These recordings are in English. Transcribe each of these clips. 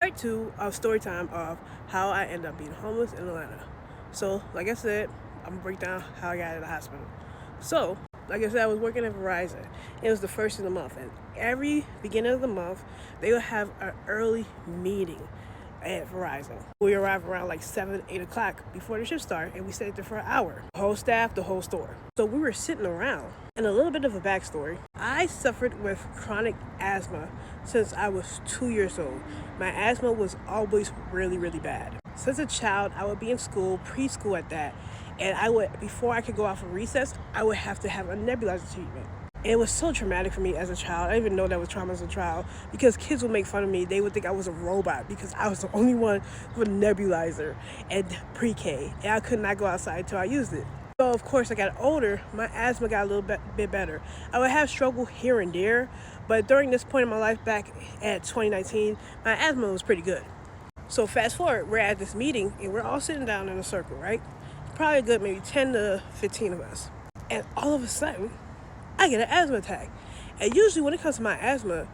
Part two of story time of how I ended up being homeless in Atlanta. So, like I said, I'm gonna break down how I got out of the hospital. So, like I said, I was working at Verizon. It was the first of the month, and every beginning of the month, they would have an early meeting at Verizon. We arrived around like 7, 8 o'clock before the shift started, and we stayed there for an hour. The whole staff, the whole store. So we were sitting around. And a little bit of a backstory, I suffered with chronic asthma since I was 2 years old. My asthma was always really, really bad. Since a child, I would be in school, preschool at that, and before I could go out for recess, I would have to have a nebulizer treatment. And it was so traumatic for me as a child. I didn't even know that was trauma as a child because kids would make fun of me. They would think I was a robot because I was the only one with a nebulizer at pre-K, and I could not go outside until I used it. So, of course, I got older, my asthma got a little bit better. I would have struggle here and there, but during this point in my life back at 2019, my asthma was pretty good. So fast forward, we're at this meeting, and we're all sitting down in a circle, right? Probably a good maybe 10 to 15 of us. And all of a sudden, I get an asthma attack. And usually when it comes to my asthma,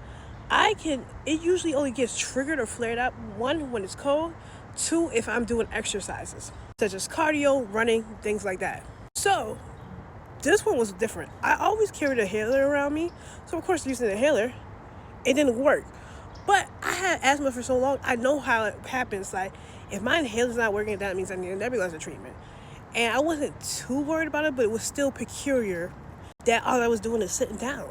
it usually only gets triggered or flared up, 1, when it's cold, 2, if I'm doing exercises, such as cardio, running, things like that. So, this one was different. I always carried a inhaler around me, so of course using the inhaler, it didn't work. But I had asthma for so long, I know how it happens. Like, if my inhaler's not working, that means I need a nebulizer treatment. And I wasn't too worried about it, but it was still peculiar that all I was doing is sitting down.